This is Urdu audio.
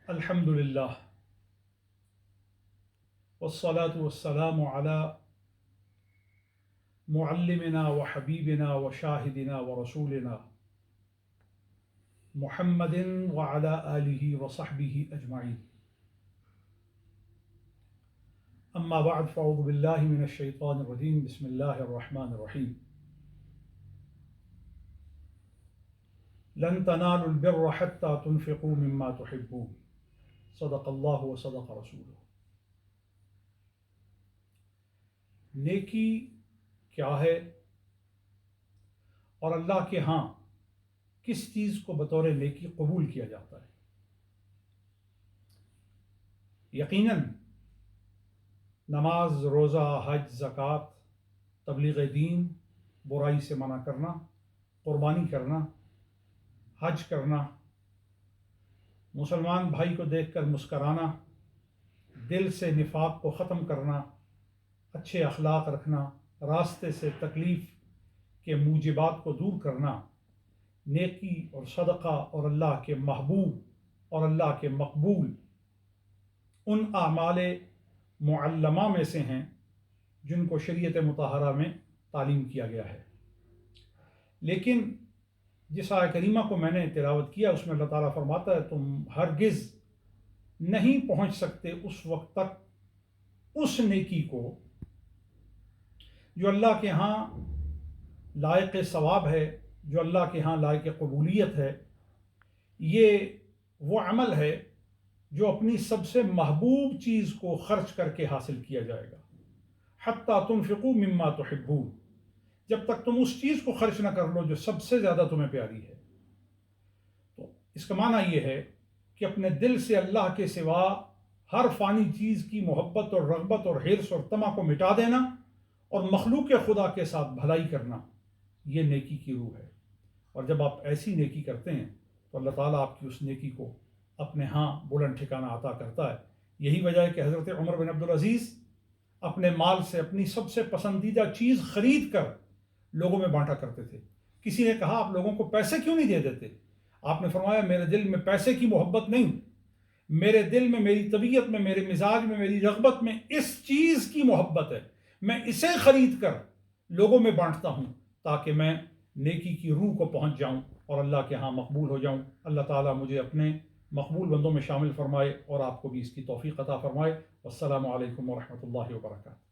الحمد لله والصلاة والسلام على معلمنا وحبيبنا وشاهدنا ورسولنا محمد وعلى آله وصحبه أجمعين. أما بعد فأعوذ بالله من الشيطان الرجيم. بسم الله الرحمن الرحيم. لن تنالوا البر حتى تنفقوا مما تحبون. صدق اللہ و صدق رسولہ. نیکی کیا ہے اور اللہ کے ہاں کس چیز کو بطور نیکی قبول کیا جاتا ہے؟ یقیناً نماز، روزہ، حج، زکوٰۃ، تبلیغ دین، برائی سے منع کرنا، قربانی کرنا، حج کرنا، مسلمان بھائی کو دیکھ کر مسکرانا، دل سے نفاق کو ختم کرنا، اچھے اخلاق رکھنا، راستے سے تکلیف کے موجبات کو دور کرنا، نیکی اور صدقہ اور اللہ کے محبوب اور اللہ کے مقبول ان اعمال معلمہ میں سے ہیں جن کو شریعت مطہرہ میں تعلیم کیا گیا ہے. لیکن جس آیہ کریمہ کو میں نے تلاوت کیا اس میں اللہ تعالیٰ فرماتا ہے تم ہرگز نہیں پہنچ سکتے اس وقت تک اس نیکی کو جو اللہ کے ہاں لائق ثواب ہے، جو اللہ کے ہاں لائق قبولیت ہے. یہ وہ عمل ہے جو اپنی سب سے محبوب چیز کو خرچ کر کے حاصل کیا جائے گا. حتیٰ تنفقوا مما تحبون، جب تک تم اس چیز کو خرچ نہ کر لو جو سب سے زیادہ تمہیں پیاری ہے. تو اس کا معنی یہ ہے کہ اپنے دل سے اللہ کے سوا ہر فانی چیز کی محبت اور رغبت اور حرص اور طمع کو مٹا دینا اور مخلوق خدا کے ساتھ بھلائی کرنا، یہ نیکی کی روح ہے. اور جب آپ ایسی نیکی کرتے ہیں تو اللہ تعالیٰ آپ کی اس نیکی کو اپنے ہاں بلند ٹھکانہ عطا کرتا ہے. یہی وجہ ہے کہ حضرت عمر بن عبدالعزیز اپنے مال سے اپنی سب سے پسندیدہ چیز خرید کر لوگوں میں بانٹا کرتے تھے. کسی نے کہا آپ لوگوں کو پیسے کیوں نہیں دے دیتے؟ آپ نے فرمایا میرے دل میں پیسے کی محبت نہیں، میرے دل میں، میری طبیعت میں، میرے مزاج میں، میری رغبت میں اس چیز کی محبت ہے. میں اسے خرید کر لوگوں میں بانٹتا ہوں تاکہ میں نیکی کی روح کو پہنچ جاؤں اور اللہ کے ہاں مقبول ہو جاؤں. اللہ تعالیٰ مجھے اپنے مقبول بندوں میں شامل فرمائے اور آپ کو بھی اس کی توفیق عطا فرمائے. والسلام علیکم ورحمۃ اللہ وبرکاتہ.